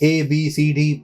ABCD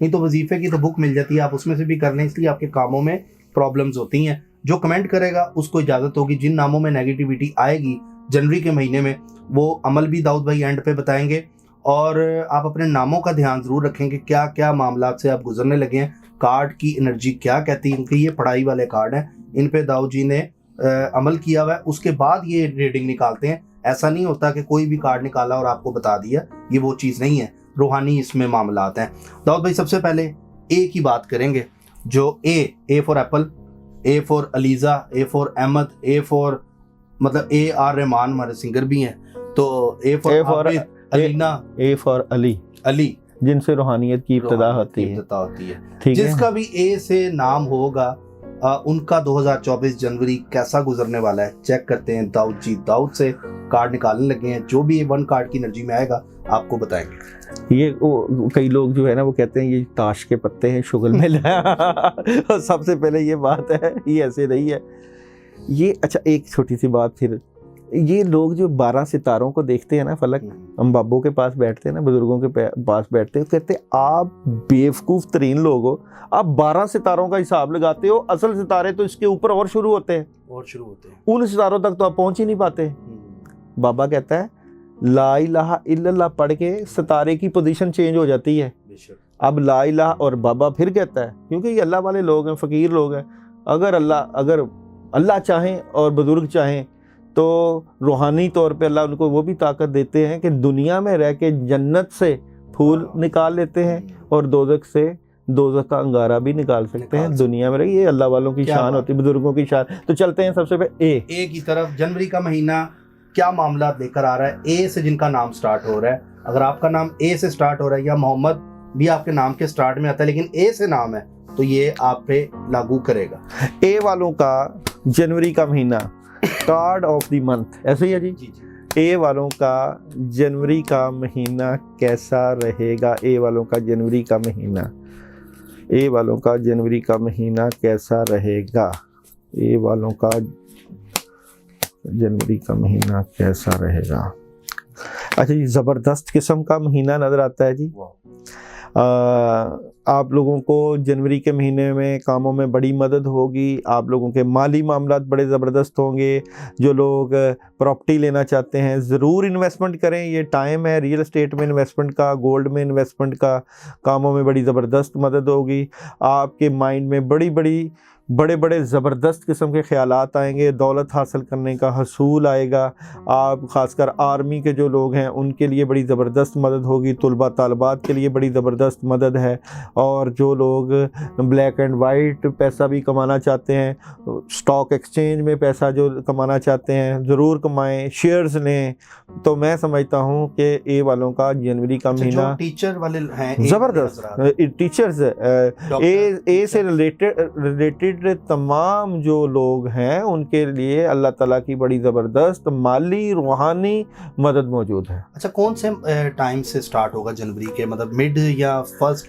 نہیں تو وظیفے کی تو بک مل جاتی ہے, آپ اس میں سے بھی کر لیں, اس لیے آپ کے کاموں میں پرابلمز ہوتی ہیں. جو کمنٹ کرے گا اس کو اجازت ہوگی. جن ناموں میں نیگیٹیوٹی آئے گی جنوری کے مہینے میں وہ عمل بھی داؤد بھائی اینڈ پہ بتائیں گے, اور آپ اپنے ناموں کا دھیان ضرور رکھیں کہ کیا کیا معاملات سے آپ گزرنے لگے ہیں, کارڈ کی انرجی کیا کہتی ہے. ان کے یہ پڑھائی والے کارڈ ہیں, ان پہ داؤد جی نے عمل کیا ہوا ہے, اس کے بعد یہ ریڈنگ نکالتے ہیں. ایسا نہیں ہوتا کہ کوئی بھی کارڈ نکالا اور آپ کو بتا دیا, یہ وہ چیز نہیں ہے, روحانی اس میں معاملات ہیں. داؤد بھائی سب سے پہلے اے کی بات کریں گے, جو A for apple, A for Aliza, A for Ahmed, A for مطلب اے آر رحمان ہمارے سنگر بھی ہیں, تو اے فار علینا, اے فار علی جن سے روحانیت کی ابتدا ہوتی ہے. جس کا بھی اے سے نام ہوگا ان کا 2024 جنوری کیسا گزرنے والا ہے چیک کرتے ہیں. داؤد جی داؤد سے کارڈ نکالنے لگے ہیں, جو بھی 1 کارڈ کی انرجی میں آئے گا آپ کو بتائیں گے. یہ کئی لوگ جو ہے نا وہ کہتے ہیں یہ تاش کے پتے ہیں شغل میں لایا. سب سے پہلے یہ بات ہے, یہ ایسے نہیں ہے یہ. اچھا ایک چھوٹی سی بات, پھر یہ لوگ جو 12 ستاروں کو دیکھتے ہیں نا فلک, ہم بابوں کے پاس بیٹھتے ہیں نا, بزرگوں کے پاس بیٹھتے ہیں, کہتے ہیں آپ بیوقوف ترین لوگ ہو, آپ 12 ستاروں کا حساب لگاتے ہو, اصل ستارے تو اس کے اوپر اور شروع ہوتے ہیں, ان ستاروں تک تو آپ پہنچ ہی نہیں پاتے. بابا کہتا ہے لا الہ الا اللہ پڑھ کے ستارے کی پوزیشن چینج ہو جاتی ہے. اب لا الہ, اور بابا پھر کہتا ہے کیونکہ یہ اللہ والے لوگ ہیں, فقیر لوگ ہیں, اگر اللہ چاہیں اور بزرگ چاہیں تو روحانی طور پہ اللہ ان کو وہ بھی طاقت دیتے ہیں کہ دنیا میں رہ کے جنت سے پھول نکال لیتے ہیں, اور دوزخ سے دوزخ کا انگارہ بھی نکال سکتے ہیں دنیا میں رہ. یہ اللہ والوں کی شان ہوتی ہے, بزرگوں کی شان. تو چلتے ہیں سب سے پہلے اے کی طرف. جنوری کا مہینہ کیا معاملات لے کر آ رہا ہے اے سے, جن کا نام سٹارٹ ہو رہا ہے. اگر آپ کا نام اے سے سٹارٹ ہو رہا ہے, یا محمد بھی آپ کے نام کے سٹارٹ میں آتا ہے لیکن اے سے نام ہے, تو یہ آپ پہ لاگو کرے گا. اے والوں کا جنوری کا مہینہ کارڈ آف دی منتھ, ایسے ہی ہے جی. اے والوں کا جنوری کا مہینہ کیسا رہے گا؟ اے والوں کا جنوری کا مہینہ, اے والوں کا جنوری کا مہینہ کیسا رہے گا؟ اے والوں کا جنوری کا مہینہ کیسا رہے گا؟ اچھا جی, زبردست قسم کا مہینہ نظر آتا ہے جی. آپ لوگوں کو جنوری کے مہینے میں کاموں میں بڑی مدد ہوگی. آپ لوگوں کے مالی معاملات بڑے زبردست ہوں گے. جو لوگ پراپرٹی لینا چاہتے ہیں ضرور انویسٹمنٹ کریں, یہ ٹائم ہے ریئل اسٹیٹ میں انویسٹمنٹ کا, گولڈ میں انویسٹمنٹ کا. کاموں میں بڑی زبردست مدد ہوگی. آپ کے مائنڈ میں بڑے بڑے زبردست قسم کے خیالات آئیں گے. دولت حاصل کرنے کا حصول آئے گا. آپ خاص کر آرمی کے جو لوگ ہیں ان کے لیے بڑی زبردست مدد ہوگی. طلباء طالبات کے لیے بڑی زبردست مدد ہے. اور جو لوگ بلیک اینڈ وائٹ پیسہ بھی کمانا چاہتے ہیں, سٹاک ایکسچینج میں پیسہ جو کمانا چاہتے ہیں ضرور کمائیں, شیئرز لیں. تو میں سمجھتا ہوں کہ اے والوں کا جنوری کا مہینہ ٹیچر والے ہیں زبردست. ٹیچرز اے سے ریلیٹڈ تمام جو لوگ ہیں ان کے لیے اللہ تعالیٰ کی بڑی زبردست مالی روحانی مدد موجود ہے. اچھا کون سے ٹائم سے سٹارٹ ہوگا جنوری کے, مطلب مڈ یا فرسٹ؟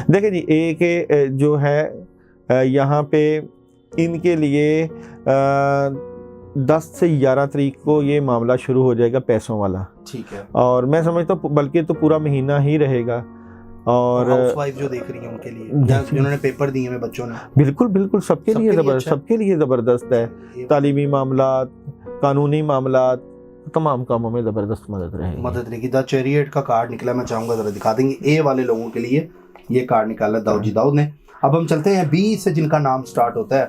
دیکھیں جی, اے کے جو ہے یہاں پہ ان کے لیے 10 سے 11 تاریخ کو یہ معاملہ شروع ہو جائے گا پیسوں والا. ٹھیک ہے. اور میں سمجھتا ہوں بلکہ تو پورا مہینہ ہی رہے گا. اور ہاؤس وائف جو دیکھ رہی ہیں ان کے لیے, جنہوں نے پیپر دیے ہیں بچوں نے, بالکل سب کے لیے زبردست ہے. تعلیمی معاملات, قانونی معاملات, تمام کاموں میں زبردست مدد رہے گی. دا چیریٹ کا کارڈ نکلا, میں چاہوں گا ذرا دکھا دیں گے. اے والے لوگوں کے لیے یہ کارڈ نکالا داؤد جی داؤد نے. اب ہم چلتے ہیں بی سے, جن کا نام سٹارٹ ہوتا ہے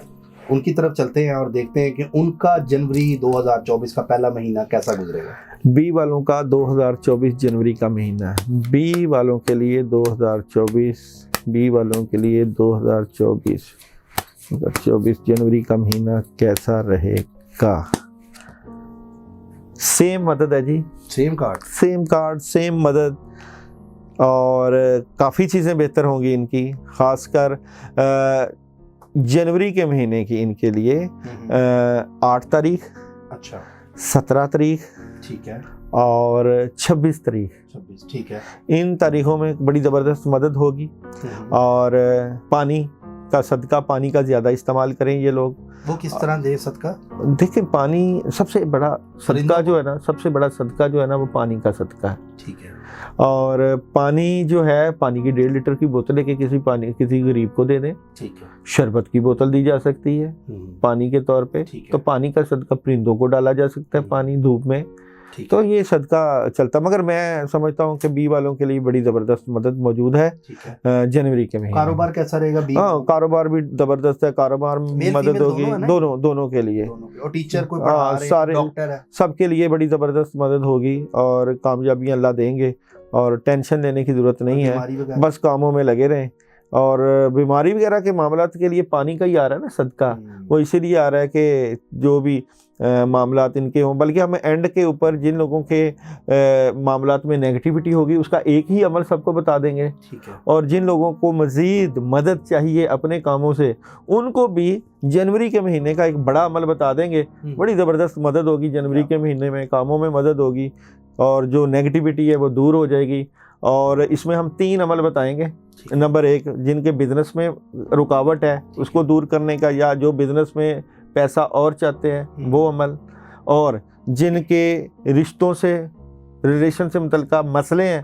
ان کی طرف چلتے ہیں اور دیکھتے ہیں کہ ان کا جنوری 2024 کا پہلا مہینہ کیسا گزرے گا. بی والوں کا 2024 جنوری کا مہینہ ہے. بی والوں کے لیے 2024 جنوری کا مہینہ کیسا رہے گا؟ سیم مدد ہے جی, سیم کارڈ سیم مدد, اور کافی چیزیں بہتر ہوں گی ان کی. خاص کر جنوری کے مہینے کی ان کے لیے 8 تاریخ, اچھا 17 تاریخ, ٹھیک ہے, اور 26 تاریخ, ٹھیک ہے. ان تاریخوں میں بڑی زبردست مدد ہوگی. اور پانی کا صدقہ پانی کا زیادہ استعمال کریں یہ لوگ. وہ کس طرح دے صدقہ؟ دیکھیں پانی سب سے بڑا صدقہ جو ہے نا, سب سے بڑا صدقہ جو ہے نا وہ پانی کا صدقہ ہے. ٹھیک ہے. اور پانی جو ہے, پانی کی 1.5 لیٹر کی بوتل ہے کہ کسی غریب کو دے دیں. ٹھیک ہے. شربت کی بوتل دی جا سکتی ہے پانی کے طور پہ. تو پانی کا صدقہ پرندوں کو ڈالا جا سکتا ہے پانی دھوپ میں. تو یہ صدقہ چلتا. مگر میں سمجھتا ہوں کہ بی والوں کے لیے بڑی زبردست مدد موجود ہے جنوری کے مہینے. کاروبار کیسا رہے گا؟ ہاں کاروبار بھی زبردست ہے. کاروبار میں مدد ہوگی دونوں کے لیے. اور ٹیچر کو پڑھا رہے ہیں, سارے ڈاکٹر ہے, سب کے لیے بڑی زبردست مدد ہوگی اور کامیابیاں اللہ دیں گے. اور ٹینشن لینے کی ضرورت نہیں ہے, بس کاموں میں لگے رہیں. اور بیماری وغیرہ کے معاملات کے لیے پانی کا ہی آ رہا ہے نا صدقہ. وہ اسی لیے آ رہا ہے کہ جو بھی معاملات ان کے ہوں, بلکہ ہم اینڈ کے اوپر جن لوگوں کے معاملات میں نیگیٹیوٹی ہوگی اس کا ایک ہی عمل سب کو بتا دیں گے. اور جن لوگوں کو مزید مدد چاہیے اپنے کاموں سے, ان کو بھی جنوری کے مہینے کا ایک بڑا عمل بتا دیں گے. بڑی زبردست مدد ہوگی جنوری کے مہینے میں, کاموں میں مدد ہوگی اور جو نیگیٹیوٹی ہے وہ دور ہو جائے گی. اور اس میں ہم 3 عمل بتائیں گے. نمبر 1, جن کے بزنس میں رکاوٹ ہے اس کو دور کرنے کا, یا جو بزنس میں پیسہ اور چاہتے ہیں وہ عمل. اور جن کے رشتوں سے ریلیشن سے متعلقہ مسئلے ہیں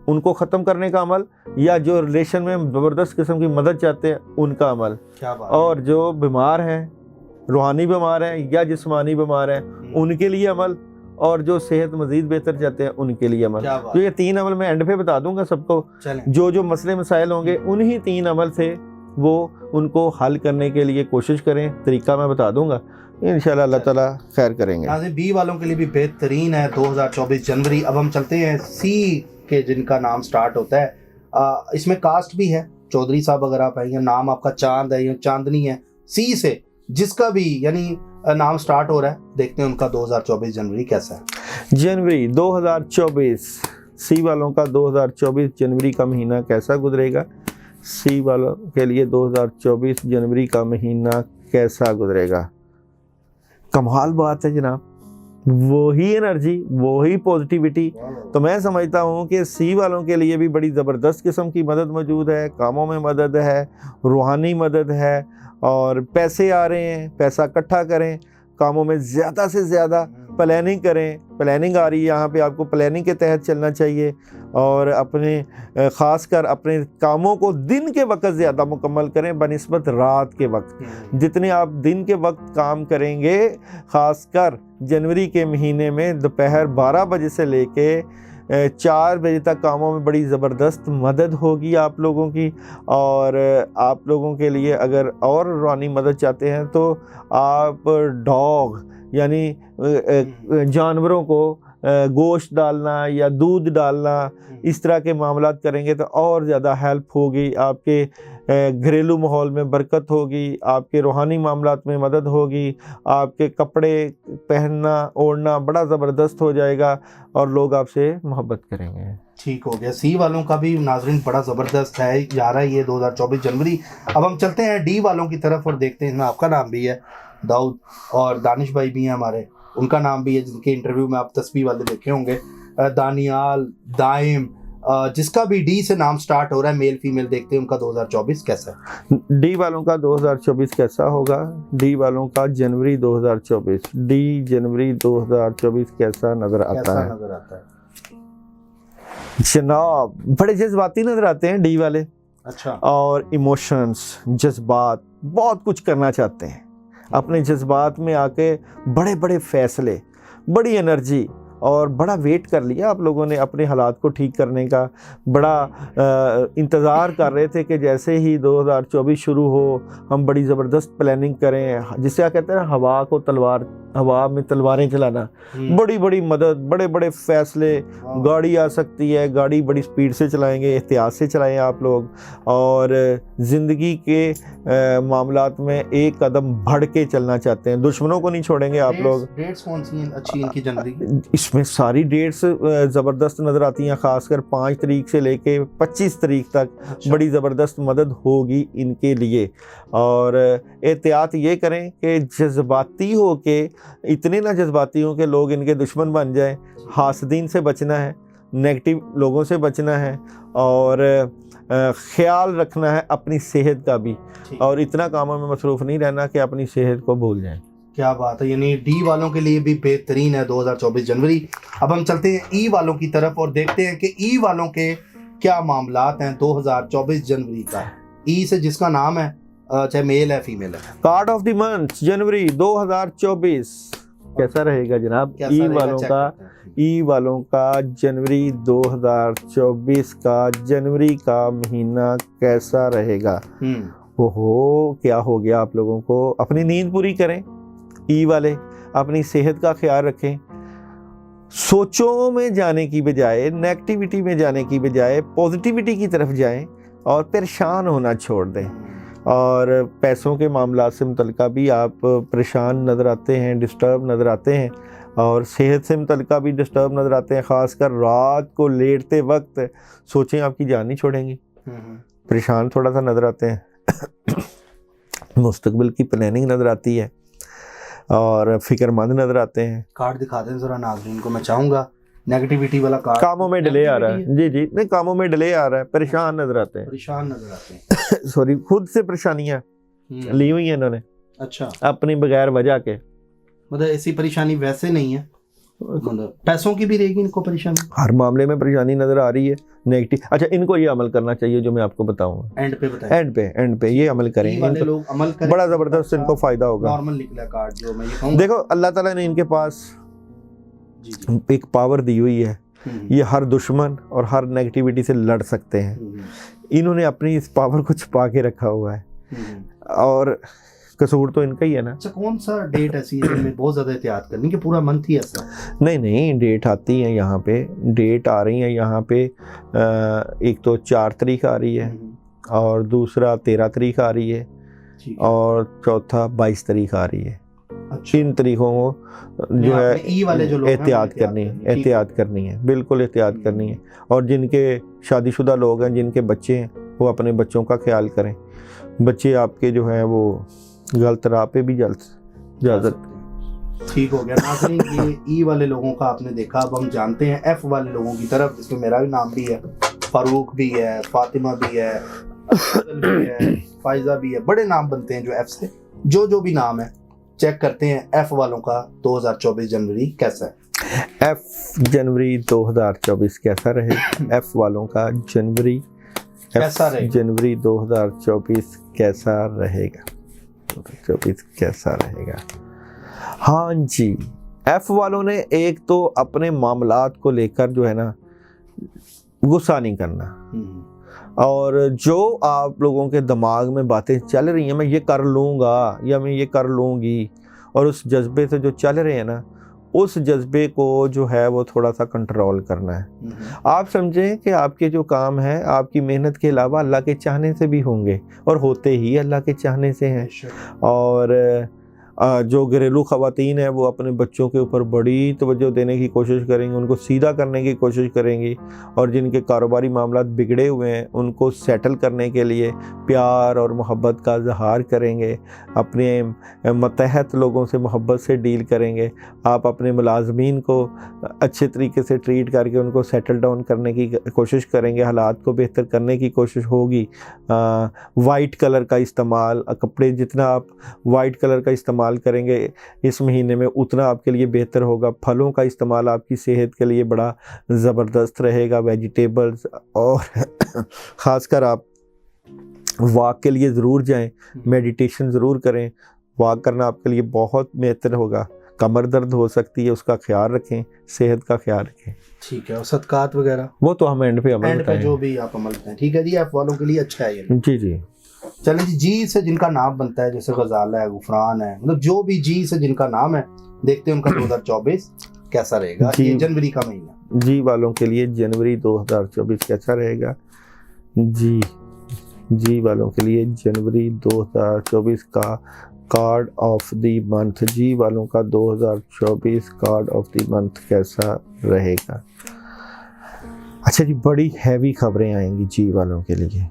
ان کو ختم کرنے کا عمل, یا جو ریلیشن میں زبردست قسم کی مدد چاہتے ہیں ان کا عمل. اور جو بیمار ہیں, روحانی بیمار ہیں یا جسمانی بیمار ہیں, ان کے لیے عمل. اور جو صحت مزید بہتر چاہتے ہیں ان کے لیے عمل. تو یہ 3 عمل میں اینڈ پہ بتا دوں گا سب کو. جو مسئلے مسائل ہوں گے انہی 3 عمل سے وہ ان کو حل کرنے کے لیے کوشش کریں. طریقہ میں بتا دوں گا, انشاءاللہ اللہ تعالیٰ خیر کریں گے. ناظرین بی والوں کے لیے بھی بہترین ہے 2024 جنوری. اب ہم چلتے ہیں سی کے جن کا نام سٹارٹ ہوتا ہے. اس میں کاسٹ بھی ہے چودھری صاحب. اگر آپ آئیں گے, نام آپ کا چاند ہے یا چاندنی ہے, سی سے جس کا بھی یعنی نام سٹارٹ ہو رہا ہے, دیکھتے ہیں ان کا 2024 جنوری کیسا ہے. جنوری 2024 سی والوں کا 2024 جنوری کا مہینہ کیسا گزرے گا. سی والوں کے لیے 2024 جنوری کا مہینہ کیسا گزرے گا. کمال بات ہے جناب, وہی انرجی, وہی پوزیٹیوٹی. تو میں سمجھتا ہوں کہ سی والوں کے لیے بھی بڑی زبردست قسم کی مدد موجود ہے. کاموں میں مدد ہے, روحانی مدد ہے, اور پیسے آ رہے ہیں. پیسہ اکٹھا کریں, کاموں میں زیادہ سے زیادہ پلاننگ کریں. پلاننگ آ رہی ہے یہاں پہ, آپ کو پلاننگ کے تحت چلنا چاہیے. اور اپنے خاص کر اپنے کاموں کو دن کے وقت زیادہ مکمل کریں بنسبت رات کے وقت. جتنے آپ دن کے وقت کام کریں گے, خاص کر جنوری کے مہینے میں دوپہر 12 بجے سے لے کے 4 بجے تک کاموں میں بڑی زبردست مدد ہوگی آپ لوگوں کی. اور آپ لوگوں کے لیے اگر اور روحانی مدد چاہتے ہیں تو آپ ڈاگ یعنی جانوروں کو گوشت ڈالنا یا دودھ ڈالنا, اس طرح کے معاملات کریں گے تو اور زیادہ ہیلپ ہوگی. آپ کے گھریلو ماحول میں برکت ہوگی, آپ کے روحانی معاملات میں مدد ہوگی, آپ کے کپڑے پہننا اوڑھنا بڑا زبردست ہو جائے گا اور لوگ آپ سے محبت کریں گے. ٹھیک ہو گیا. سی والوں کا بھی ناظرین بڑا زبردست ہے جا رہا ہے یہ 2024 جنوری. اب ہم چلتے ہیں ڈی والوں کی طرف اور دیکھتے ہیں. آپ کا نام بھی ہے داؤد, اور دانش بھائی بھی ہیں ہمارے, ان کا نام بھی ہے جن کے انٹرویو میں آپ تسبیح والے دیکھے ہوں گے. دانیال, دائم, جس کا بھی ڈی سے نام سٹارٹ ہو رہا ہے, میل فیمیل. دیکھتے ہیں ان کا 2024 کیسا ہے. ڈی والوں کا 2024 کیسا ہوگا. ڈی والوں کا جنوری 2024, ڈی جنوری 2024 کیسا نظر آتا ہے. جناب بڑے جذباتی نظر آتے ہیں ڈی والے. اچھا. اور ایموشنز, جذبات, بہت کچھ کرنا چاہتے ہیں. اپنے جذبات میں آ کے بڑے بڑے فیصلے, بڑی انرجی, اور بڑا ویٹ کر لیا آپ لوگوں نے اپنے حالات کو ٹھیک کرنے کا. بڑا انتظار کر رہے تھے کہ جیسے ہی 2024 شروع ہو ہم بڑی زبردست پلاننگ کریں, جسے کہتے ہیں ہوا میں تلواریں چلانا. بڑی بڑی مدد, بڑے بڑے فیصلے. گاڑی آ سکتی ہے, گاڑی بڑی سپیڈ سے چلائیں گے, احتیاط سے چلائیں آپ لوگ. اور زندگی کے معاملات میں ایک قدم بڑھ کے چلنا چاہتے ہیں, دشمنوں کو نہیں چھوڑیں گے آپ لوگ. ڈیٹس کون سی ہیں اچھی ان کی جنوری؟ اس میں ساری ڈیٹس زبردست نظر آتی ہیں, خاص کر 5 تاریخ سے لے کے 25 تاریخ تک بڑی زبردست مدد ہوگی ان کے لیے. اور احتیاط یہ کریں کہ جذباتی ہو کے, اتنے نہ جذباتی ہوں کہ لوگ ان کے دشمن بن جائیں. حاسدین سے بچنا ہے, نیگیٹو لوگوں سے بچنا ہے, اور خیال رکھنا ہے اپنی صحت کا بھی, اور اتنا کاموں میں مصروف نہیں رہنا کہ اپنی صحت کو بھول جائیں. کیا بات ہے, یعنی ڈی والوں کے لیے بھی بہترین ہے 2024 جنوری. اب ہم چلتے ہیں ای والوں کی طرف اور دیکھتے ہیں کہ ای والوں کے کیا معاملات ہیں 2024 جنوری کا. ای سے جس کا نام ہے, چاہے میل ہے فیمیل ہے. کارڈ آف دی منتھ جنوری 2024 کیسا رہے گا جناب؟ ای والوں کا, ای والوں کا جنوری 2024 کا جنوری کا مہینہ کیسا رہے گا؟ اوہو, کیا ہو گیا آپ لوگوں کو؟ اپنی نیند پوری کریں ای والے, اپنی صحت کا خیال رکھیں, سوچوں میں جانے کی بجائے, نیگیٹیوٹی میں جانے کی بجائے پازیٹیوٹی کی طرف جائیں اور پریشان ہونا چھوڑ دیں. اور پیسوں کے معاملات سے متعلقہ بھی آپ پریشان نظر آتے ہیں, ڈسٹرب نظر آتے ہیں, اور صحت سے متعلقہ بھی ڈسٹرب نظر آتے ہیں, خاص کر رات کو لیٹتے وقت سوچیں آپ کی جان نہیں چھوڑیں گی, پریشان تھوڑا سا نظر آتے ہیں, مستقبل کی پلاننگ نظر آتی ہے اور فکر مند نظر آتے ہیں. کارڈ دکھا دیں ذرا ناظرین کو, میں چاہوں گا نیگیٹیوٹی والا کارڈ. کاموں میں ڈیلے آ رہا ہے, جی نہیں, کاموں میں ڈیلے آ رہا ہے, پریشان نظر آتے ہیں, پریشان نظر آتے ہیں. سوری, خود سے پریشانیاں لی ہوئی ہیں انہوں نے, اچھا, اپنی بغیر وجہ کے. مطلب ایسی پریشانی ویسے نہیں ہے, مطلب پیسوں کی بھی رہے گی ان کو پریشانی, ہر معاملے میں پریشانی نظر آ رہی ہے نیگیٹو. اچھا, ان کو یہ عمل کرنا چاہیے جو میں آپ کو بتاؤں گا, اینڈ پہ بتائیں, اینڈ پہ یہ عمل کریں, لوگ عمل کریں, بڑا زبردست ان کو فائدہ ہوگا. نارمل نکلا کارڈ جو میں یہ کہوں. دیکھو, اللہ تعالیٰ نے ان کے پاس ایک پاور دی ہوئی ہے, یہ ہر دشمن اور ہر نیگیٹیوٹی سے لڑ سکتے ہیں. انہوں نے اپنی اس پاور کو چھپا کے رکھا ہوا ہے, اور قصور تو ان کا ہی ہے نا. اچھا, کون سا ڈیٹ ایسی ہے جن میں بہت زیادہ احتیاط کرنی, کہ پورا منتھ ہی ایسا؟ نہیں, ڈیٹ آتی ہیں یہاں پہ, ڈیٹ آ رہی ہیں یہاں پہ. ایک تو 4 تاریخ آ رہی ہے, اور دوسرا 13 تاریخ آ رہی ہے, اور چوتھا 22 تاریخ آ رہی ہے. 3 تاریخوں کو جو ہے احتیاط کرنی ہے, بالکل احتیاط کرنی ہے. اور جن کے شادی شدہ لوگ ہیں, جن کے بچے ہیں, وہ اپنے بچوں کا خیال کریں. بچے آپ کے جو ہیں وہ غلط راہ پہ بھی جا سکتے. ٹھیک ہو گیا ناظرین, یہ ای والے لوگوں کا آپ نے دیکھا. اب ہم جانتے ہیں ایف والے لوگوں کی طرف, اس میں میرا بھی نام بھی ہے, فاروق بھی ہے, فاطمہ بھی ہے, بھی ہے, فائزہ بھی ہے, بڑے نام بنتے ہیں جو ایف سے. جو بھی نام ہے چیک کرتے ہیں ایف والوں کا 2024 جنوری کیسا ہے. ایف جنوری 2024 کیسا رہے؟ ایف والوں کا جنوری جنوری 2024 کیسا رہے گا؟ 2024 کیسا رہے گا؟ ہاں جی, ایف والوں نے ایک تو اپنے معاملات کو لے کر جو ہے نا غصہ نہیں کرنا, اور جو آپ لوگوں کے دماغ میں باتیں چل رہی ہیں, میں یہ کر لوں گا یا میں یہ کر لوں گی, اور اس جذبے سے جو چل رہے ہیں نا, اس جذبے کو جو ہے وہ تھوڑا سا کنٹرول کرنا ہے. آپ سمجھیں کہ آپ کے جو کام ہیں آپ کی محنت کے علاوہ اللہ کے چاہنے سے بھی ہوں گے, اور ہوتے ہی اللہ کے چاہنے سے ہیں. اور جو گھریلو خواتین ہیں وہ اپنے بچوں کے اوپر بڑی توجہ دینے کی کوشش کریں گی, ان کو سیدھا کرنے کی کوشش کریں گی, اور جن کے کاروباری معاملات بگڑے ہوئے ہیں ان کو سیٹل کرنے کے لیے پیار اور محبت کا اظہار کریں گے, اپنے متحد لوگوں سے محبت سے ڈیل کریں گے. آپ اپنے ملازمین کو اچھے طریقے سے ٹریٹ کر کے ان کو سیٹل ڈاؤن کرنے کی کوشش کریں گے, حالات کو بہتر کرنے کی کوشش ہوگی. وائٹ کلر کا استعمال, کپڑے جتنا آپ وائٹ کلر کا استعمال کریں گے اس مہینے میں اتنا آپ کے لیے بہتر ہوگا. پھلوں کا استعمال آپ کی صحت کے لیے بڑا زبردست رہے گا, ویجیٹیبلز, اور خاص کر آپ واک کے لیے ضرور جائیں, میڈیٹیشن ضرور کریں. واک کرنا آپ کے لیے بہت بہتر ہوگا. کمر درد ہو سکتی ہے, اس کا خیال رکھیں, صحت کا خیال رکھیں. ٹھیک ہے, اور صدقات وغیرہ وہ تو ہم اینڈ پہ عمل بتائیں, جو بھی آپ عمل کریں. ٹھیک ہے جی, ایف والوں کے لیے اچھا ہے یہ. جی. چلیں جی سے جن کا نام بنتا ہے, جیسے غزالہ ہے, غفران ہے, مطلب جو بھی جی سے جن کا نام ہے, دیکھتے ہیں ان کا 2024 کیسا رہے گا. یہ جنوری کا مہینہ جی والوں کے لیے جنوری 2024 کیسا رہے گا؟ جی والوں کے لیے جنوری 2024 کا کارڈ آف دی منتھ, جی والوں کا 2024 کارڈ آف دی منتھ کیسا رہے گا؟ اچھا جی, بڑی ہیوی خبریں آئیں گی جی والوں کے لیے.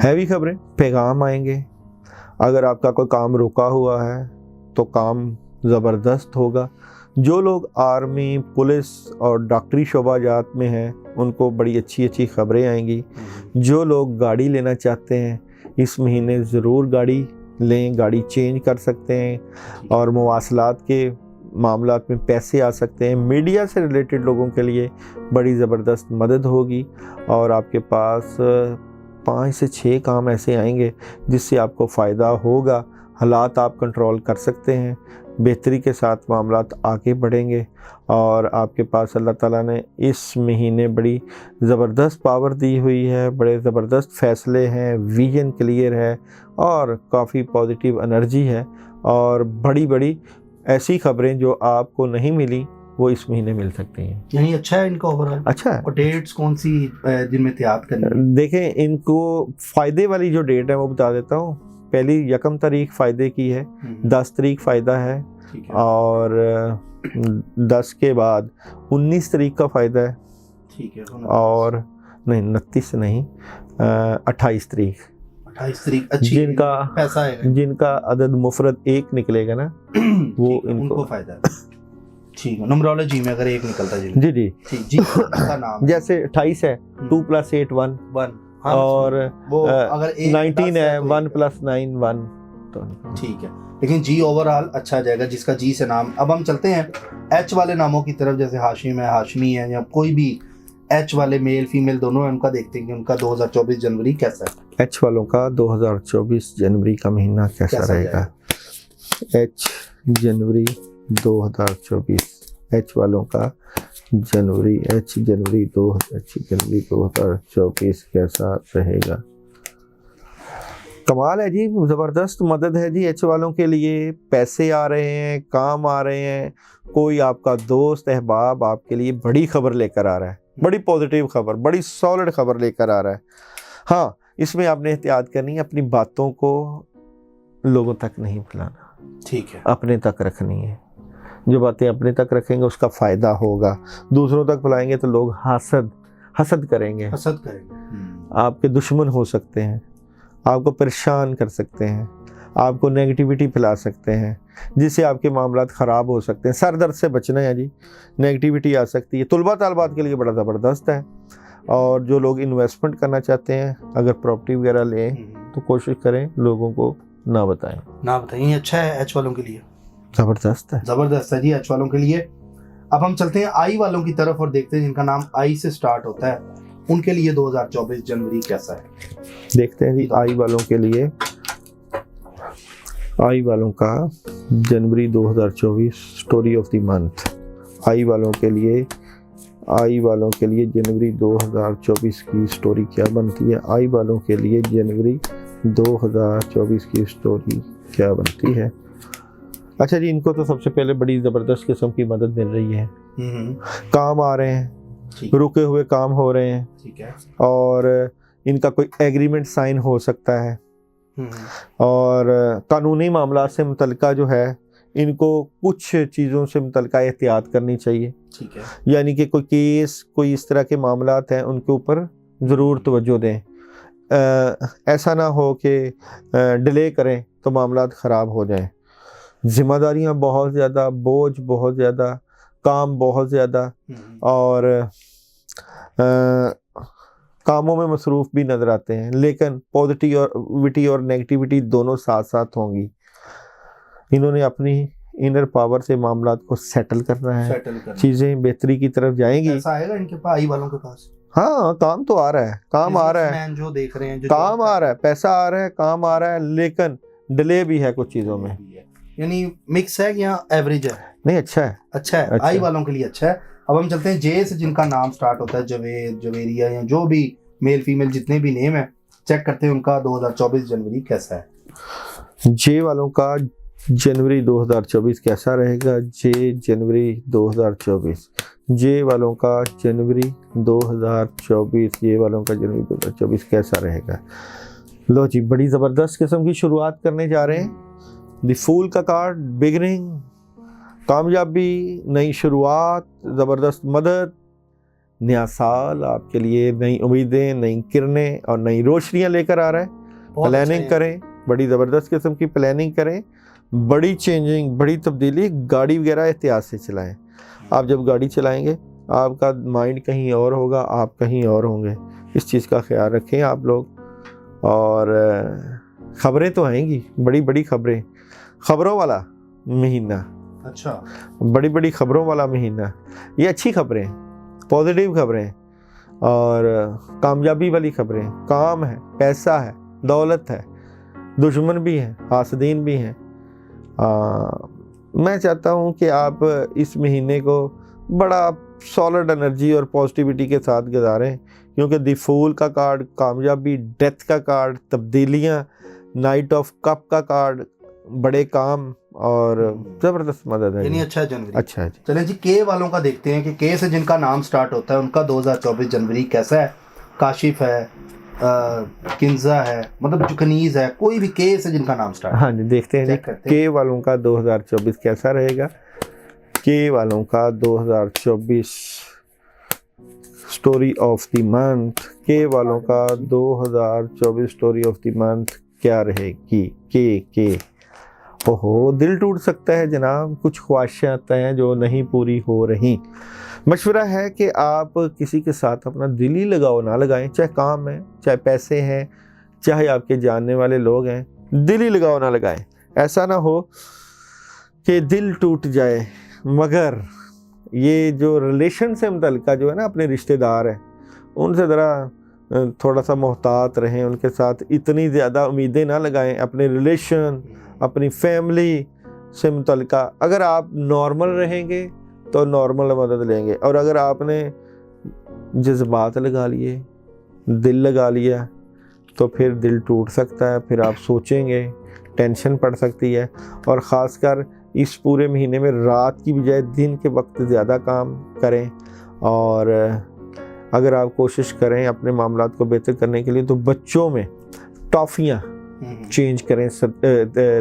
ہیوی خبریں, پیغام آئیں گے. اگر آپ کا کوئی کام رکا ہوا ہے تو کام زبردست ہوگا. جو لوگ آرمی پولیس اور ڈاکٹری شعبہ جات میں ہیں ان کو بڑی اچھی اچھی خبریں آئیں گی. جو لوگ گاڑی لینا چاہتے ہیں اس مہینے ضرور گاڑی لیں, گاڑی چینج کر سکتے ہیں, اور مواصلات کے معاملات میں پیسے آ سکتے ہیں. میڈیا سے ریلیٹڈ لوگوں کے لیے بڑی زبردست مدد ہوگی, اور آپ کے پاس 5 سے 6 کام ایسے آئیں گے جس سے آپ کو فائدہ ہوگا. حالات آپ کنٹرول کر سکتے ہیں, بہتری کے ساتھ معاملات آگے بڑھیں گے, اور آپ کے پاس اللہ تعالیٰ نے اس مہینے بڑی زبردست پاور دی ہوئی ہے, بڑے زبردست فیصلے ہیں, ویژن کلیئر ہے, اور کافی پازیٹیو انرجی ہے, اور بڑی بڑی ایسی خبریں جو آپ کو نہیں ملی وہ اس مہینے مل سکتی ہیں. یعنی اچھا ہے ان کا اوورآل. اچھا ہے. اور ڈیٹس کون سی جن میں احتیاط کرنی ہے؟ دیکھیں ان کو فائدے والی جو ڈیٹ ہے وہ بتا دیتا ہوں. پہلی 1 تاریخ فائدے کی ہے, 10 تاریخ فائدہ ہے, اور 10 کے بعد 19 تاریخ کا فائدہ ہے, ٹھیک ہے, اور نہیں 29 نہیں 28 تاریخ. 28 تاریخ اچھی جن کا پیسہ ہے, جن کا عدد مفرد 1 نکلے گا نا وہ ان کو فائدہ ہے. ٹھیک ہے, نمرولوجی میں اگر 1 نکلتا ہے جی جی جی کا نام جیسے 28 ہے 2 + 8 1, اور اگر 19 ہے 1 + 9 1. تو ٹھیک ہے, لیکن جی اوورآل اچھا جائے گا جس کا جی سے نام. اب ہم چلتے ہیں ایچ والے ناموں کی طرف, جیسے ہاشم ہے, ہاشمی ہے, یا کوئی بھی ایچ والے میل فیمیل دونوں ہیں, ان کا دیکھتے ہیں کہ ان کا 2024 جنوری کیسا ہے. ایچ والوں کا 2024 جنوری کا مہینہ کیسا رہے گا. ایچ جنوری 2024 ایچ والوں کا جنوری 2024 کیسا رہے گا. کمال ہے جی, زبردست مدد ہے جی ایچ والوں کے لیے. پیسے آ رہے ہیں, کام آ رہے ہیں, کوئی آپ کا دوست احباب آپ کے لیے بڑی خبر لے کر آ رہا ہے, بڑی پازیٹیو خبر, بڑی سالڈ خبر لے کر آ رہا ہے. ہاں اس میں آپ نے احتیاط کرنی ہے, اپنی باتوں کو لوگوں تک نہیں پھیلانا, ٹھیک ہے, اپنے تک رکھنی ہے. جو باتیں اپنے تک رکھیں گے اس کا فائدہ ہوگا. دوسروں تک پھیلائیں گے تو لوگ حسد کریں گے, آپ کے دشمن ہو سکتے ہیں, آپ کو پریشان کر سکتے ہیں, آپ کو نیگیٹیوٹی پھیلا سکتے ہیں, جس سے آپ کے معاملات خراب ہو سکتے ہیں. سر درد سے بچنا ہے جی, نیگیٹیوٹی آ سکتی ہے. طلباء طالبات کے لیے بڑا زبردست ہے, اور جو لوگ انویسٹمنٹ کرنا چاہتے ہیں اگر پراپرٹی وغیرہ لیں تو کوشش کریں لوگوں کو نہ بتائیں. اچھا ہے ایچ والوں کے لیے, زبردست ہے, زبردست ہے جی ایچ والوں کے لیے. اب ہم چلتے ہیں آئی والوں کی طرف اور دیکھتے ہیں جن کا نام آئی سے سٹارٹ ہوتا ہے, ان کے لیے 2024 جنوری کیسا ہے. دیکھتے ہیں جی آئی والوں کے لیے. آئی والوں کا جنوری 2024 سٹوری آف دی منتھ. آئی والوں کے لیے جنوری 2024 کی سٹوری کیا بنتی ہے. آئی والوں کے لیے جنوری 2024 کی سٹوری کیا بنتی ہے. اچھا جی, ان کو تو سب سے پہلے بڑی زبردست قسم کی مدد مل رہی ہے. کام آ رہے ہیں, رکے ہوئے کام ہو رہے ہیں, اور ان کا کوئی ایگریمنٹ سائن ہو سکتا ہے, اور قانونی معاملات سے متعلقہ جو ہے ان کو کچھ چیزوں سے متعلقہ احتیاط کرنی چاہیے. یعنی کہ کوئی کیس, کوئی اس طرح کے معاملات ہیں ان کے اوپر ضرور توجہ دیں. ایسا نہ ہو کہ ڈیلے کریں تو معاملات خراب ہو جائیں. ذمہ داریاں بہت زیادہ, بوجھ بہت زیادہ, کام بہت زیادہ, اور کاموں میں مصروف بھی نظر آتے ہیں, لیکن پازیٹیوٹی اور نیگیٹیوٹی دونوں ساتھ ساتھ ہوں گی. انہوں نے اپنی انر پاور سے معاملات کو سیٹل کرنا ہے, چیزیں بہتری کی طرف جائیں گی. ایسا آئے گا ان کے پاس, آئی والوں کے پاس. ہاں کام تو آ رہا ہے, کام آ رہا ہے, جو دیکھ رہے ہیں, کام آ رہا ہے, پیسہ آ رہا ہے, کام آ رہا ہے, لیکن ڈیلے بھی ہے کچھ چیزوں میں. یعنی مکس ہے یا ایوریج ہے؟ نہیں اچھا ہے, اچھا ہے, آئی والوں کے لیے اچھا ہے. اب ہم چلتے ہیں جے سے, جن کا نام سٹارٹ ہوتا ہے جوید, جویریہ, یا جو بھی میل فیمیل جتنے بھی نیم ہیں, چیک کرتے ہیں ان کا 2024 جنوری کیسا ہے. جے والوں کا جنوری 2024 کیسا رہے گا. جنوری 2024 جے والوں کا جنوری 2024 کیسا رہے گا. لو جی, بڑی زبردست قسم کی شروعات کرنے جا رہے ہیں. دی فول کا کارڈ, بگننگ, کامیابی, نئی شروعات, زبردست مدد, نیا سال آپ کے لیے نئی امیدیں, نئی کرنیں اور نئی روشنیاں لے کر آ رہا ہے. پلاننگ کریں, بڑی زبردست قسم کی پلاننگ کریں, بڑی چینجنگ، بڑی تبدیلی. گاڑی وغیرہ احتیاط سے چلائیں. آپ جب گاڑی چلائیں گے آپ کا مائنڈ کہیں اور ہوگا، آپ کہیں اور ہوں گے. اس چیز کا خیال رکھیں آپ لوگ. اور خبریں تو آئیں گی، بڑی بڑی خبریں، خبروں والا مہینہ. اچھا، بڑی بڑی خبروں والا مہینہ. یہ اچھی خبریں، پازیٹیو خبریں اور کامیابی والی خبریں. کام ہے، پیسہ ہے، دولت ہے، دشمن بھی ہیں، حاسدین بھی ہیں. میں چاہتا ہوں کہ آپ اس مہینے کو بڑا سالڈ انرجی اور پازیٹیوٹی کے ساتھ گزاریں، کیونکہ دی فول کا کارڈ کامیابی، ڈیتھ کا کارڈ تبدیلیاں، نائٹ آف کپ کا کارڈ بڑے کام اور زبردست مدد ہے. یعنی اچھا جنوری. اچھا جی. چلیں جی، کے والوں کا دیکھتے ہیں کہ کے سے جن کا نام سٹارٹ ہوتا ہے ان کا 2024 جنوری کیسا ہے. کاشف ہے، کنزا ہے، مطلب جو کنیز ہے، کوئی بھی کے سے جن کا نام سٹارٹ. ہاں جی، دیکھتے ہیں جی کے والوں کا 2024 کیسا رہے گا. کے والوں کا 2024 سٹوری آف دی منتھ. کے والوں کا 2024 سٹوری آف دی منتھ کیا رہے گی. کے اوہو، دل ٹوٹ سکتا ہے جناب. کچھ خواہشات ہیں جو نہیں پوری ہو رہی. مشورہ ہے کہ آپ کسی کے ساتھ اپنا دلی لگاؤ نہ لگائیں، چاہے کام ہے، چاہے پیسے ہیں، چاہے آپ کے جاننے والے لوگ ہیں. دلی لگاؤ نہ لگائیں. ایسا نہ ہو کہ دل ٹوٹ جائے. مگر یہ جو ریلیشن سے متعلقہ جو ہے نا، اپنے رشتہ دار ہیں، ان سے ذرا تھوڑا سا محتاط رہیں. ان کے ساتھ اتنی زیادہ امیدیں نہ لگائیں. اپنے ریلیشن، اپنی فیملی سے متعلقہ اگر آپ نارمل رہیں گے تو نارمل مدد لیں گے، اور اگر آپ نے جذبات لگا لیے، دل لگا لیا، تو پھر دل ٹوٹ سکتا ہے. پھر آپ سوچیں گے، ٹینشن پڑ سکتی ہے. اور خاص کر اس پورے مہینے میں رات کی بجائے دن کے وقت زیادہ کام کریں. اور اگر آپ کوشش کریں اپنے معاملات کو بہتر کرنے کے لیے تو بچوں میں ٹافیاں چینج کریں،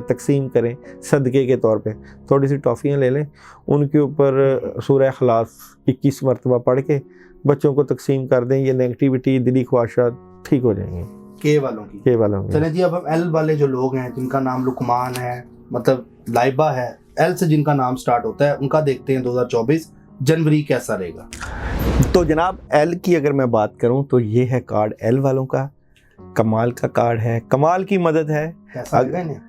تقسیم کریں صدقے کے طور پہ. تھوڑی سی ٹافیاں لے لیں، ان کے اوپر سورہ اخلاص 21 مرتبہ پڑھ کے بچوں کو تقسیم کر دیں. یہ نیگیٹیوٹی، دلی خواہشات ٹھیک ہو جائیں گے کے والوں کی. کے والوں کی. چلیں جی، اب ہم ایل والے جو لوگ ہیں جن کا نام لقمان ہے، مطلب لائبہ ہے، ایل سے جن کا نام سٹارٹ ہوتا ہے، ان کا دیکھتے ہیں 2024 جنوری کیسا رہے گا. تو جناب ایل کی اگر میں بات کروں تو یہ ہے کارڈ ایل والوں کا. کمال کا کارڈ ہے، کمال کی مدد ہے. کیسا رہے گا انہیں؟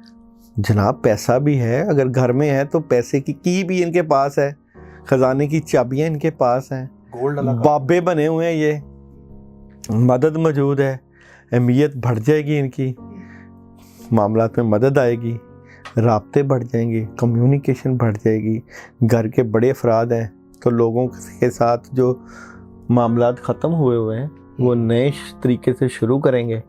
جناب پیسہ بھی ہے، اگر گھر میں ہے تو پیسے کی بھی ان کے پاس ہے، خزانے کی چابیاں ان کے پاس ہیں، گولڈ والا بابے بنے ہوئے ہیں. یہ مدد موجود ہے، اہمیت بڑھ جائے گی ان کی، معاملات میں مدد آئے گی، رابطے بڑھ جائیں گے، کمیونیکیشن بڑھ جائے گی. گھر کے بڑے افراد ہیں تو لوگوں کے ساتھ جو معاملات ختم ہوئے ہیں وہ نئے طریقے سے شروع کریں گے.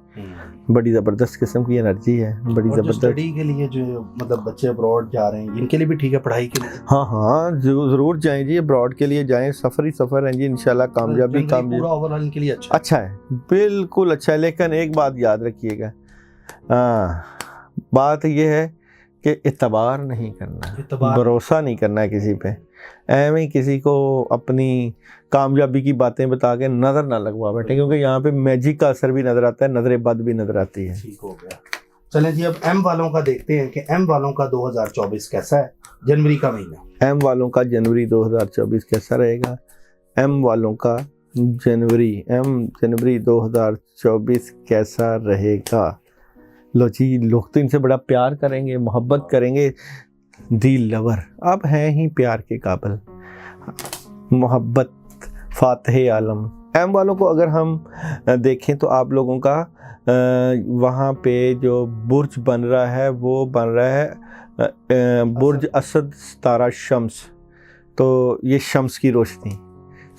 بڑی زبردست قسم کی انرجی ہے، بڑی زبردست. اسٹڈی کے لیے جو مطلب بچے ابراڈ جا رہے ہیں ان کے لیے بھی ٹھیک ہے، پڑھائی کے لیے. ہاں ضرور جائیں جی، ابراڈ کے لیے جائیں. سفر ہی سفر ہے جی، انشاءاللہ کامیابی. پورا اوور آل ان کے لیے اچھا ہے، بالکل اچھا ہے. لیکن ایک بات یاد رکھیے گا، بات یہ ہے کہ اعتبار نہیں کرنا، بھروسہ نہیں کرنا ہے کسی پہ. ایویں کسی کو اپنی کامیابی کی باتیں بتا کے نظر نہ لگوا بیٹھے، کیونکہ یہاں پہ میجک کا اثر بھی نظر آتا ہے، نظر بد بھی نظر آتی ہے. ٹھیک ہو گیا. چلیں جی، اب ایم والوں کا دیکھتے ہیں کہ ایم والوں کا 2024 کیسا ہے، جنوری کا مہینہ. ایم والوں کا جنوری 2024 کیسا رہے گا. ایم والوں کا جنوری 2024 کیسا رہے گا. لو جی، لوگ تو ان سے بڑا پیار کریں گے، محبت کریں گے. دی لور، آپ ہیں ہی پیار کے قابل. محبت، فاتح عالم. ایم والوں کو اگر ہم دیکھیں تو آپ لوگوں کا وہاں پہ جو برج بن رہا ہے وہ بن رہا ہے برج اسد ستارہ شمس. تو یہ شمس کی روشنی،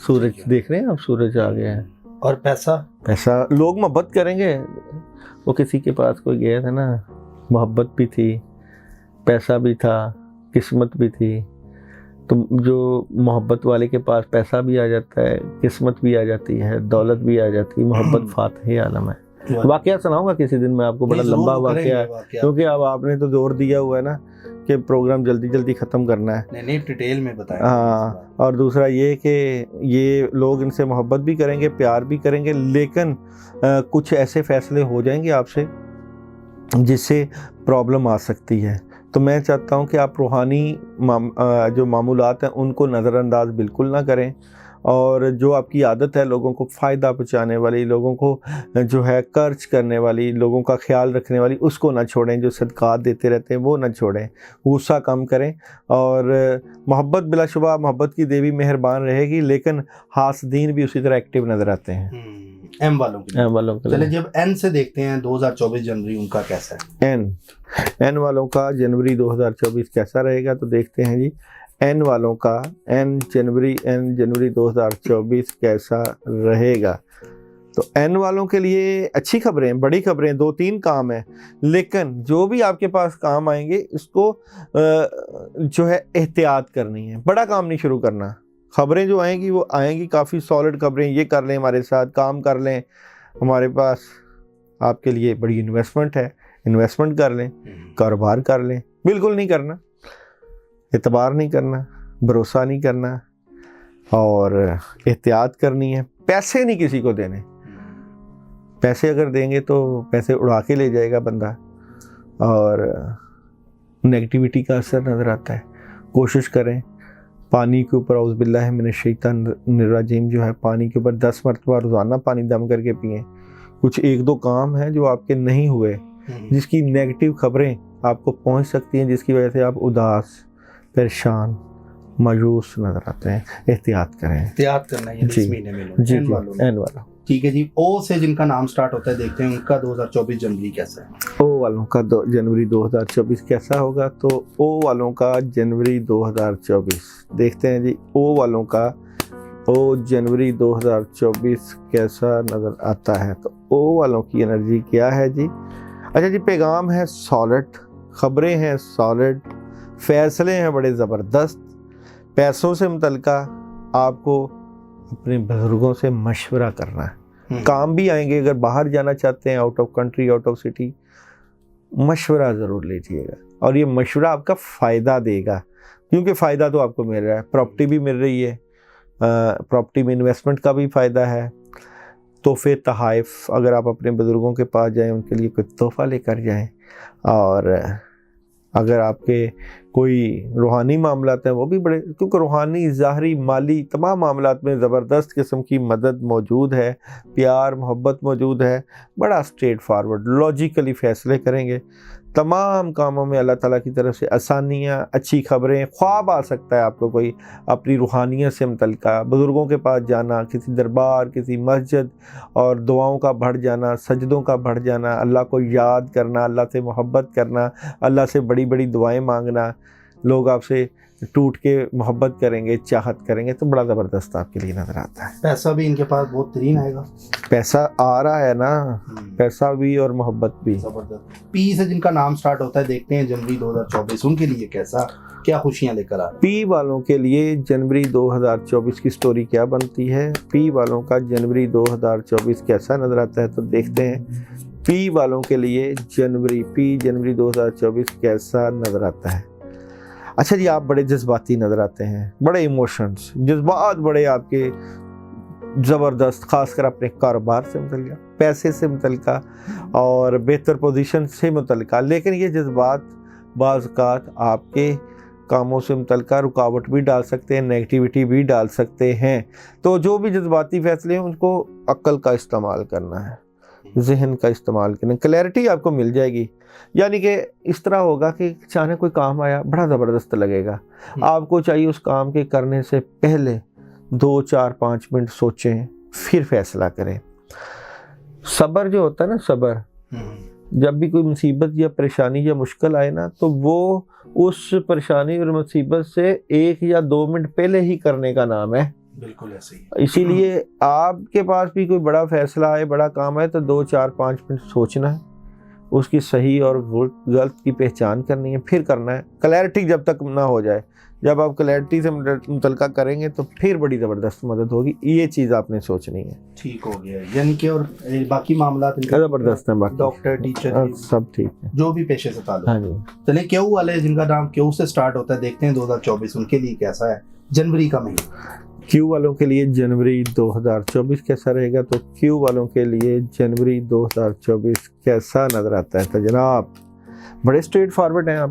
سورج دیکھ رہے ہیں آپ، سورج آ گیا ہے. اور پیسہ لوگ محبت کریں گے. وہ کسی کے پاس کوئی گیا تھا نا، محبت بھی تھی، پیسہ بھی تھا، قسمت بھی تھی. تو جو محبت والے کے پاس پیسہ بھی آ جاتا ہے، قسمت بھی آ جاتی ہے، دولت بھی آ جاتی ہے. محبت فاتح عالم ہے. واقعہ سناؤں گا کسی دن میں آپ کو، بڑا لمبا واقعہ ہے، کیونکہ اب آپ نے تو زور دیا ہوا ہے نا کہ پروگرام جلدی جلدی ختم کرنا ہے. نہیں ڈیٹیل میں بتائیں. ہاں، اور دوسرا یہ کہ یہ لوگ ان سے محبت بھی کریں گے، پیار بھی کریں گے، لیکن کچھ ایسے فیصلے ہو جائیں گے آپ سے جس سے پرابلم آ سکتی ہے. تو میں چاہتا ہوں کہ آپ روحانی جو معمولات ہیں ان کو نظر انداز بالکل نہ کریں، اور جو آپ کی عادت ہے لوگوں کو فائدہ پہنچانے والی، لوگوں کو جو ہے خرچ کرنے والی، لوگوں کا خیال رکھنے والی، اس کو نہ چھوڑیں۔ جو صدقات دیتے رہتے ہیں وہ نہ چھوڑیں، غصہ کم کریں، اور محبت بلا شبہ محبت کی دیوی مہربان رہے گی، لیکن حاسدین بھی اسی طرح ایکٹیو نظر آتے ہیں۔ ایم والوں کے ایم والوں کے چلے لیے جب این سے دیکھتے ہیں 2024 جنوری ان کا کیسا ہے؟ این والوں کا جنوری 2024 کیسا رہے گا؟ تو دیکھتے ہیں جی این والوں کا جنوری 2024 کیسا رہے گا۔ تو این والوں کے لیے اچھی خبریں، بڑی خبریں، 2-3 کام ہیں، لیکن جو بھی آپ کے پاس کام آئیں گے اس کو جو ہے احتیاط کرنی ہے، بڑا کام نہیں شروع کرنا۔ خبریں جو آئیں گی وہ آئیں گی کافی سالڈ خبریں، یہ کر لیں ہمارے ساتھ، کام کر لیں، ہمارے پاس آپ کے لیے بڑی انویسٹمنٹ ہے، انویسٹمنٹ کر لیں، کاروبار کر لیں۔ بالکل نہیں کرنا، اعتبار نہیں کرنا، بھروسہ نہیں کرنا، اور احتیاط کرنی ہے۔ پیسے نہیں کسی کو دینے، پیسے اگر دیں گے تو پیسے اڑا کے لے جائے گا بندہ، اور نیگیٹیوٹی کا اثر نظر آتا ہے۔ کوشش کریں پانی کے اوپر اعوذ باللہ من الشیطان الرجیم جو ہے پانی کے اوپر 10 مرتبہ روزانہ پانی دم کر کے پئیں۔ کچھ 1-2 کام ہیں جو آپ کے نہیں ہوئے، جس کی نیگیٹو خبریں آپ کو پہنچ سکتی ہیں، جس کی وجہ سے آپ اداس، پریشان، مایوس نظر آتے ہیں۔ احتیاط کریں، احتیاط کرنا ہے اس مہینے میں لوگ، جی این والوں میں۔ این والا ٹھیک ہے جی، او سے جن کا نام سٹارٹ ہوتا ہے دیکھتے ہیں ان کا 2024 جنوری کیسا ہے؟ او والوں کا جنوری 2024 کیسا ہوگا؟ تو او والوں کا جنوری 2024 دیکھتے ہیں جی، او والوں کا جنوری 2024 کیسا نظر آتا ہے؟ تو او والوں کی انرجی کیا ہے جی؟ اچھا جی، پیغام ہے سالڈ، خبریں ہیں سالڈ، فیصلے ہیں بڑے زبردست۔ پیسوں سے متعلقہ آپ کو اپنے بزرگوں سے مشورہ کرنا ہے۔ کام بھی آئیں گے، اگر باہر جانا چاہتے ہیں، out of country, out of city, مشورہ ضرور لیجیے گا، اور یہ مشورہ آپ کا فائدہ دے گا، کیونکہ فائدہ تو آپ کو مل رہا ہے، پراپرٹی بھی مل رہی ہے، پراپرٹی میں انویسٹمنٹ کا بھی فائدہ ہے، تحفے تحائف، اگر آپ اپنے بزرگوں کے پاس جائیں ان کے لیے کوئی تحفہ لے کر جائیں، اور اگر آپ کے کوئی روحانی معاملات ہیں وہ بھی بڑے، کیونکہ روحانی، ظاہری، مالی تمام معاملات میں زبردست قسم کی مدد موجود ہے، پیار محبت موجود ہے، بڑا اسٹریٹ فارورڈ لاجیکلی فیصلے کریں گے، تمام کاموں میں اللہ تعالیٰ کی طرف سے آسانیاں، اچھی خبریں، خواب آ سکتا ہے آپ کو کوئی اپنی روحانیت سے متعلقہ، بزرگوں کے پاس جانا، کسی دربار، کسی مسجد، اور دعاؤں کا بڑھ جانا، سجدوں کا بڑھ جانا، اللہ کو یاد کرنا، اللہ سے محبت کرنا، اللہ سے بڑی بڑی دعائیں مانگنا، لوگ آپ سے ٹوٹ کے محبت کریں گے، چاہت کریں گے، تو بڑا زبردست آپ کے لیے نظر آتا ہے۔ پیسہ بھی ان کے پاس بہت ترین آئے گا، پیسہ آ رہا ہے نا، پیسہ بھی اور محبت بھی۔ زبردست۔ پی سے جن کا نام سٹارٹ ہوتا ہے دیکھتے ہیں جنوری 2024 ان کے لیے کیسا، کیا خوشیاں لے کر آ رہے ہیں؟ پی والوں کے لیے جنوری 2024 کی سٹوری کیا بنتی ہے؟ پی والوں کا جنوری 2024 کیسا نظر آتا ہے؟ تو دیکھتے ہیں پی والوں کے لیے جنوری 2024 کیسا نظر آتا ہے۔ اچھا جی، آپ بڑے جذباتی نظر آتے ہیں، بڑے ایموشنز، جذبات بڑے آپ کے زبردست، خاص کر اپنے کاروبار سے متعلقہ، پیسے سے متعلقہ، اور بہتر پوزیشن سے متعلقہ، لیکن یہ جذبات بعض اوقات آپ کے کاموں سے متعلقہ رکاوٹ بھی ڈال سکتے ہیں، نیگیٹیوٹی بھی ڈال سکتے ہیں۔ تو جو بھی جذباتی فیصلے ہیں ان کو عقل کا استعمال کرنا ہے، ذہن کا استعمال کرنا، کلیئرٹی آپ کو مل جائے گی، یعنی کہ اس طرح ہوگا کہ اچانک کوئی کام آیا بڑا زبردست لگے گا، آپ کو چاہیے اس کام کے کرنے سے پہلے 2-4-5 منٹ سوچیں، پھر فیصلہ کریں۔ صبر جو ہوتا ہے نا، صبر، جب بھی کوئی مصیبت یا پریشانی یا مشکل آئے نا، تو وہ اس پریشانی اور مصیبت سے 1 یا 2 منٹ پہلے ہی کرنے کا نام ہے۔ بالکل ایسے ہی۔ اسی لیے آپ کے پاس بھی کوئی بڑا فیصلہ آئے، بڑا کام آئے، تو 2-4-5 منٹ سوچنا ہے، اس کی صحیح اور غلط کی پہچان کرنی ہے، پھر کرنا ہے۔ کلیئرٹی جب تک نہ ہو جائے، جب آپ کلیئرٹی سے متعلقہ کریں گے تو پھر بڑی زبردست مدد ہوگی، یہ چیز آپ نے سوچنی ہے۔ ٹھیک ہو گیا، یعنی کہ اور باقی معاملات ان کے زبردست ہیں، باقی ڈاکٹر، ٹیچر، سب ٹھیک ہے، جو بھی پیشے سے تعلق۔ ہاں جی۔ چلے کیو والے جن کا نام کیو سے سٹارٹ ہوتا ہے دیکھتے ہیں 2024 ان کے لیے کیسا ہے جنوری کا مہینہ؟ کیو والوں کے لیے جنوری 2024 کیسا رہے گا؟ تو کیو والوں کے لیے جنوری 2024 کیسا نظر آتا ہے؟ تو جناب بڑے اسٹریٹ فارورڈ ہیں آپ،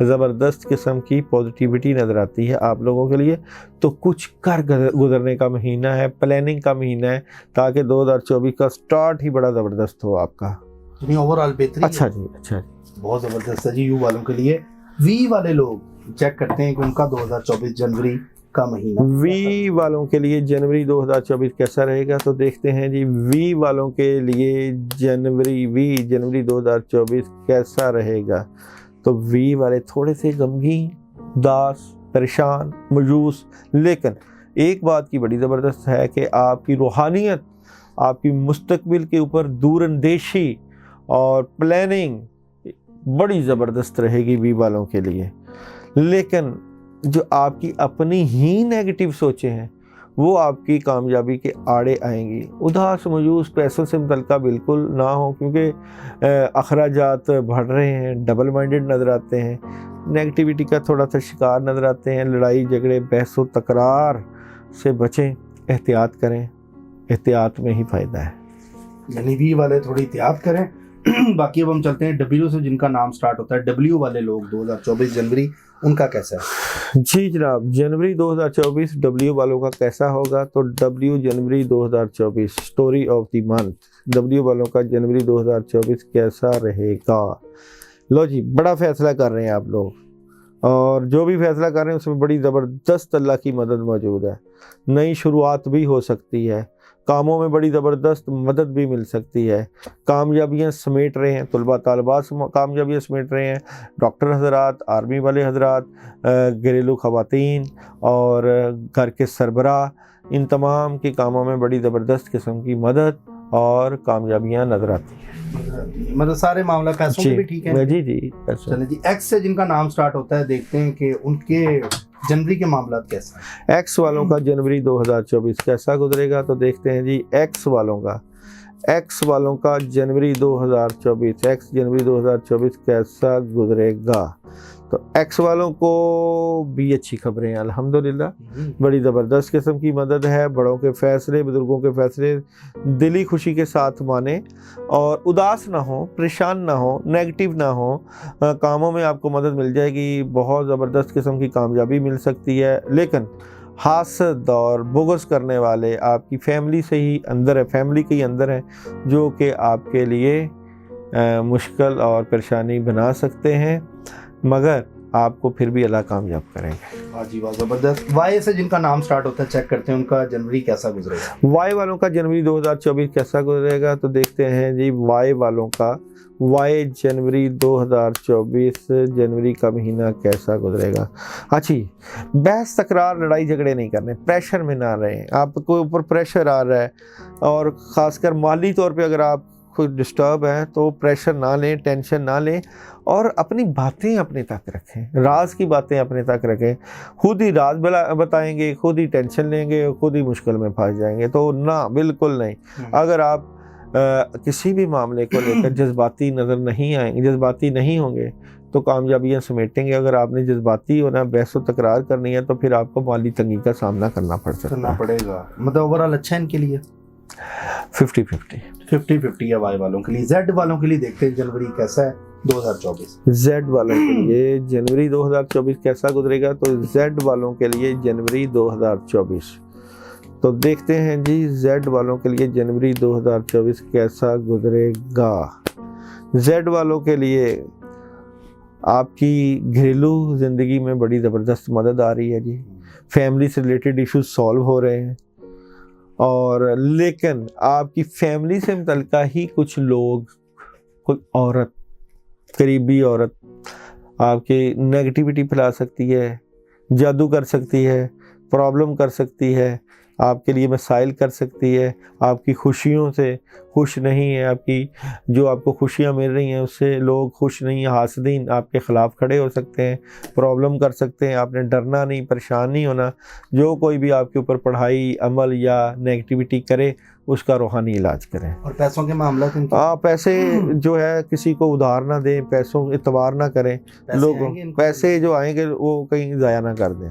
زبردست قسم کی پازیٹیوٹی نظر آتی ہے آپ لوگوں کے لیے. تو کچھ کر گزرنے کا مہینہ ہے, پلاننگ کا مہینہ ہے, تاکہ 2024 کا سٹارٹ ہی بڑا زبردست ہو آپ کا. یعنی اوور آل بہتری. اچھا جی, اچھا جی, بہت زبردست ہے جی. یو والوں کے لیے وی والے لوگ چیک کرتے ہیں کہ ان کا 2024 جنوری کا مہینہ وی والوں کے لیے جنوری 2024 کیسا رہے گا. تو دیکھتے ہیں جی وی والوں کے لیے جنوری 2024 کیسا رہے گا. تو وی والے تھوڑے سے غمگین, اداس, پریشان, مایوس, لیکن ایک بات کی بڑی زبردست ہے کہ آپ کی روحانیت, آپ کی مستقبل کے اوپر دور اندیشی اور پلاننگ بڑی زبردست رہے گی وی والوں کے لیے. لیکن جو آپ کی اپنی ہی نیگیٹو سوچیں ہیں وہ آپ کی کامیابی کے آڑے آئیں گی. اداس, مایوس, پیسوں سے متعلقہ بالکل نہ ہو, کیونکہ اخراجات بڑھ رہے ہیں, ڈبل مائنڈڈ نظر آتے ہیں, نیگیٹیوٹی کا تھوڑا سا شکار نظر آتے ہیں, لڑائی جھگڑے, بحث و تکرار سے بچیں, احتیاط کریں, احتیاط میں ہی فائدہ ہے. یعنی وی والے تھوڑی احتیاط کریں. باقی اب ہم چلتے ہیں ڈبلیو سے, جن کا نام سٹارٹ ہوتا ہے. ڈبلیو والے لوگ 2024 جنوری ان کا کیسا ہے؟ جی جناب, جنوری 2024 ڈبلیو والوں کا کیسا ہوگا. تو W January 2024 story of the month, W والوں کا جنوری 2024 کیسا رہے گا. لو جی, بڑا فیصلہ کر رہے ہیں آپ لوگ, اور جو بھی فیصلہ کر رہے ہیں اس میں بڑی زبردست اللہ کی مدد موجود ہے. نئی شروعات بھی ہو سکتی ہے, کاموں میں بڑی زبردست مدد بھی مل سکتی ہے, کامیابیاں سمیٹ رہے ہیں, طلباء طالبات کامیابیاں سمیٹ رہے ہیں, ڈاکٹر حضرات, آرمی والے حضرات, گھریلو خواتین اور گھر کے سربراہ, ان تمام کے کاموں میں بڑی زبردست قسم کی مدد اور کامیابیاں نظر آتی ہیں. مطلب سارے معاملہ پیسوں کے بھی ٹھیک ہے. جی جی, چلیں جی, ایکس سے جن کا نام سٹارٹ ہوتا ہے, دیکھتے ہیں کہ ان کے جنوری کے معاملات کیسا ہیں. ایکس والوں کا جنوری 2024 کیسا گزرے گا. تو دیکھتے ہیں جی ایکس والوں کا جنوری 2024 کیسا گزرے گا. تو ایکس والوں کو بھی اچھی خبریں ہیں الحمدللہ, بڑی زبردست قسم کی مدد ہے. بڑوں کے فیصلے, بزرگوں کے فیصلے دلی خوشی کے ساتھ مانیں, اور اداس نہ ہو, پریشان نہ ہو, نیگیٹو نہ ہو. کاموں میں آپ کو مدد مل جائے گی, بہت زبردست قسم کی کامیابی مل سکتی ہے. لیکن حاسد اور بغض کرنے والے آپ کی فیملی سے ہی اندر ہے, فیملی کے ہی اندر ہیں, جو کہ آپ کے لیے مشکل اور پریشانی بنا سکتے ہیں, مگر آپ کو پھر بھی اللہ کامیاب کریں گے. واہ جی واہ, زبردست. وائی سے جن کا نام سٹارٹ ہوتا ہے, چیک کرتے ہیں ان کا جنوری کیسا گزرے گا. وائی والوں کا جنوری 2024 کیسا گزرے گا. تو دیکھتے ہیں جی وائی والوں کا جنوری 2024 جنوری کا مہینہ کیسا گزرے گا. اچھی, بحث تکرار, لڑائی جھگڑے نہیں کرنے, پریشر میں نہ رہیں. آپ کو اوپر پریشر آ رہا ہے, اور خاص کر مالی طور پہ اگر آپ خود ڈسٹرب ہیں تو پریشر نہ لیں, ٹینشن نہ لیں, اور اپنی باتیں اپنے تک رکھیں, راز کی باتیں اپنے تک رکھیں. خود ہی راز بتائیں گے, خود ہی ٹینشن لیں گے, خود ہی مشکل میں پھنس جائیں گے. تو نہ, بالکل نہیں. اگر آپ کسی بھی معاملے کو لے کر جذباتی نظر نہیں آئیں گے, جذباتی نہیں ہوں گے, تو کامیابیاں سمیٹیں گے. اگر آپ نے جذباتی ہونا, بحث و تکرار کرنی ہے, تو پھر آپ کو مالی تنگی کا سامنا کرنا پڑے گا. مطلب اوورال اچھا ہے ان کے لیے 50-50 ہے وائی والوں کے لیے. زیڈ والوں کے لیے دیکھتے ہیں جنوری کیسا ہے 2024. زیڈ والوں کے لیے جنوری 2024 کیسا گزرے گا. تو زیڈ والوں کے لیے جنوری 2024, تو دیکھتے ہیں جی زیڈ والوں کے لیے جنوری 2024 کیسا گزرے گا. زیڈ والوں کے لیے آپ کی گھریلو زندگی میں بڑی زبردست مدد آ رہی ہے جی. فیملی سے ریلیٹڈ ایشوز سالو ہو رہے ہیں, اور لیکن آپ کی فیملی سے متعلقہ ہی کچھ لوگ, کوئی عورت, قریبی عورت آپ کی نیگیٹیوٹی پھیلا سکتی ہے, جادو کر سکتی ہے, پرابلم کر سکتی ہے, آپ کے لیے مسائل کر سکتی ہے, آپ کی خوشیوں سے خوش نہیں ہے, آپ کی جو آپ کو خوشیاں مل رہی ہیں اس سے لوگ خوش نہیں ہیں, حاسدین آپ کے خلاف کھڑے ہو سکتے ہیں, پرابلم کر سکتے ہیں. آپ نے ڈرنا نہیں, پریشان نہیں ہونا. جو کوئی بھی آپ کے اوپر پڑھائی, عمل یا نیگیٹیوٹی کرے, اس کا روحانی علاج کریں. اور پیسوں کے معاملات پیسے جو ہے کسی کو ادھار نہ دیں, پیسوں اعتبار نہ کریں. لوگ پیسے جو آئیں گے وہ کہیں ضائع نہ کر دیں.